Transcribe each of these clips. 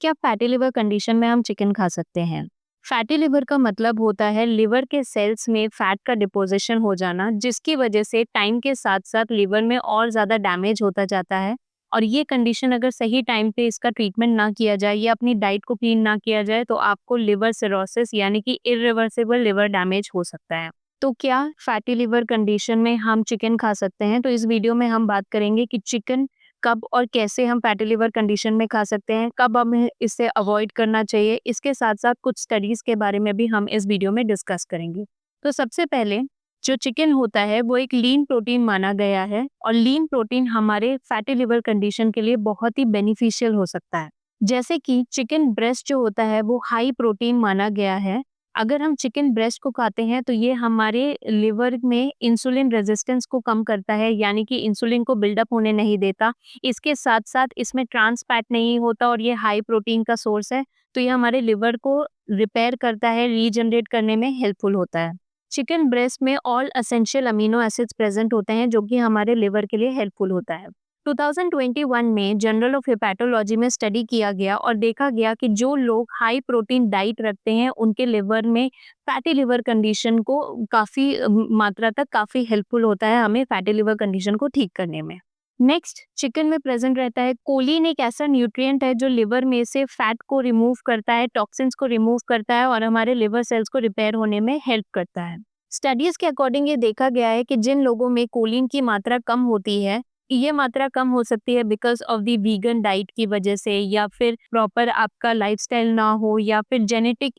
क्या fatty liver condition में हम चिकन खा सकते हैं? फैटी लिवर का मतलब होता है लिवर के सेल्स में फैट का डिपोजिशन हो जाना, जिसकी वजह से टाइम के साथ साथ लिवर में और ज़्यादा डैमेज होता जाता है। और ये कंडीशन अगर सही टाइम पे इसका ट्रीटमेंट ना किया जाए या अपनी डाइट को क्लीन ना किया जाए तो आपको लिवर सिरोसिस यानी कि इरिवर्सिबल लिवर डैमेज हो सकता है। तो क्या फैटी लिवर कंडीशन में हम चिकन खा सकते हैं? तो इस वीडियो में हम बात करेंगे कि चिकन कब और कैसे हम फैटी लिवर कंडीशन में खा सकते हैं, कब हमें इसे अवॉइड करना चाहिए। इसके साथ-साथ कुछ स्टडीज़ के बारे में भी हम इस वीडियो में डिस्कस करेंगे। तो सबसे पहले जो चिकन होता है वो एक लीन प्रोटीन माना गया है और लीन प्रोटीन हमारे फैटी लिवर कंडीशन के लिए बहुत ही बेनिफिशियल हो सकता है। जैसे कि चिकन ब्रेस्ट जो होता है वो हाई प्रोटीन माना गया है। अगर हम चिकन ब्रेस्ट को खाते हैं तो ये हमारे लिवर में इंसुलिन रेजिस्टेंस को कम करता है, यानी कि इंसुलिन को बिल्डअप होने नहीं देता। इसके साथ-साथ इसमें ट्रांस फैट नहीं होता और ये हाई प्रोटीन का सोर्स है, तो ये हमारे लिवर को रिपेयर करता है, रीजनरेट करने में हेल्पफुल होता है। चिकन ब्रेस्ट में all essential amino acids present होते हैं जो कि हमारे लिवर के लिए हेल्पफुल होता है। 2021 में जर्नल ऑफ हेपेटोलॉजी में स्टडी किया गया और देखा गया कि जो लोग हाई प्रोटीन डाइट रखते हैं उनके लिवर में फैटी लिवर कंडीशन को काफ़ी मात्रा तक काफ़ी हेल्पफुल होता है हमें फैटी लिवर कंडीशन को ठीक करने में। नेक्स्ट, चिकन में प्रेजेंट रहता है कोलिन, एक ऐसा न्यूट्रिएंट है जो लिवर में से फैट को रिमूव करता है, टॉक्सिन्स को रिमूव करता है और हमारे लिवर सेल्स को रिपेयर होने में हेल्प करता है। स्टडीज के अकॉर्डिंग ये देखा गया है कि जिन लोगों में कोलिन की मात्रा कम होती है, ये मात्रा कम हो सकती है because of the vegan diet की वजह से, या फिर प्रॉपर आपका लाइफस्टाइल ना हो, या फिर जेनेटिक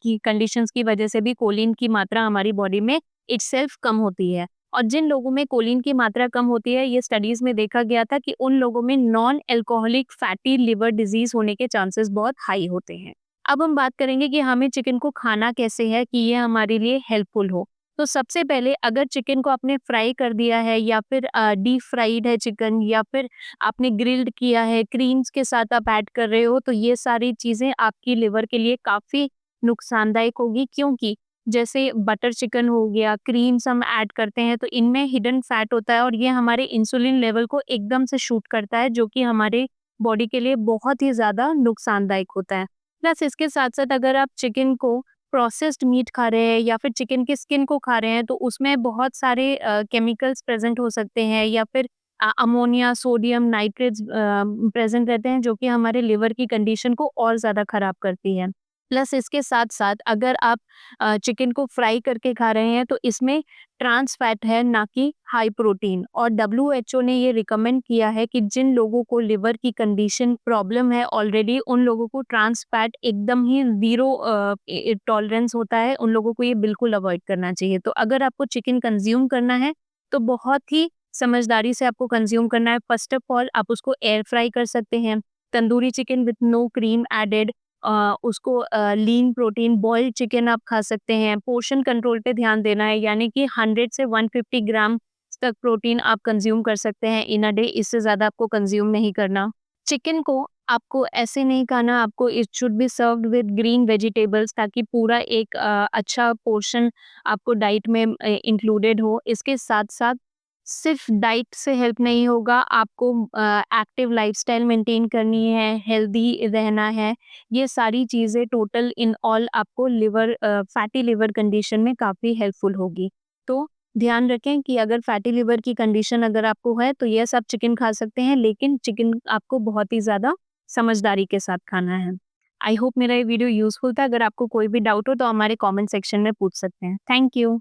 की कंडीशंस की वजह से भी कोलिन की मात्रा हमारी बॉडी में इटसेल्फ कम होती है। और जिन लोगों में कोलिन की मात्रा कम होती है, ये स्टडीज में देखा गया था कि उन लोगों में non alcoholic fatty liver disease होने के चांसेस बहुत हाई होते हैं। अब हम बात करेंगे कि हमें चिकन को खाना कैसे है कि ये हमारे लिए हेल्पफुल हो। तो सबसे पहले अगर चिकन को आपने फ्राई कर दिया है या फिर डीप फ्राइड है चिकन, या फिर आपने ग्रिल्ड किया है, क्रीम्स के साथ आप ऐड कर रहे हो, तो ये सारी चीज़ें आपकी लिवर के लिए काफ़ी नुकसानदायक होगी, क्योंकि जैसे बटर चिकन हो गया, क्रीम्स हम ऐड करते हैं तो इनमें हिडन फैट होता है और ये हमारे इंसुलिन लेवल को एकदम से शूट करता है, जो कि हमारे बॉडी के लिए बहुत ही ज़्यादा नुकसानदायक होता है। प्लस इसके साथ-साथ अगर आप चिकन को प्रोसेस्ड मीट खा रहे हैं या फिर चिकन की स्किन को खा रहे हैं तो उसमें बहुत सारे केमिकल्स प्रेज़ेंट हो सकते हैं, या फिर अमोनिया, सोडियम, नाइट्रेट्स प्रेज़ेंट रहते हैं जो कि हमारे लिवर की कंडीशन को और ज़्यादा ख़राब करती है। प्लस इसके साथ-साथ अगर आप चिकन को फ्राई करके खा रहे हैं तो इसमें ट्रांस फैट है, ना कि हाई प्रोटीन। और डब्ल्यूएचओ ने ये रिकमेंड किया है कि जिन लोगों को लिवर की कंडीशन प्रॉब्लम है ऑलरेडी, उन लोगों को ट्रांस फैट एकदम ही ज़ीरो टॉलरेंस होता है, उन लोगों को ये बिल्कुल अवॉइड करना चाहिए। तो अगर आपको चिकन कंज़्यूम करना है तो बहुत ही समझदारी से आपको कंज़्यूम करना है। फर्स्ट ऑफ ऑल आप उसको एयर फ्राई कर सकते हैं। Tandoori chicken with no cream added, उसको लीन प्रोटीन बॉइल्ड चिकन आप खा सकते हैं। पोर्शन कंट्रोल पे ध्यान देना है, यानी कि 100 से 150 ग्राम तक प्रोटीन आप कंज्यूम कर सकते हैं इन अ डे, इससे ज़्यादा आपको कंज्यूम नहीं करना। चिकन को आपको ऐसे नहीं खाना, आपको it should be served with green vegetables, ताकि पूरा एक अच्छा पोर्शन आपको डाइट में इंक्लूडेड हो। इसके साथ-साथ सिर्फ डाइट से हेल्प नहीं होगा, आपको एक्टिव लाइफ़स्टाइल मेंटेन करनी है, हेल्दी रहना है। ये सारी चीज़ें टोटल इन ऑल आपको फैटी लिवर कंडीशन में काफ़ी हेल्पफुल होगी। तो ध्यान रखें कि अगर फैटी लिवर की कंडीशन अगर आपको है तो यस आप चिकन खा सकते हैं, लेकिन चिकन आपको बहुत ही ज़्यादा समझदारी के साथ खाना है। आई होप मेरा ये वीडियो यूज़फुल था। अगर आपको कोई भी डाउट हो तो हमारे कमेंट सेक्शन में पूछ सकते हैं। Thank you.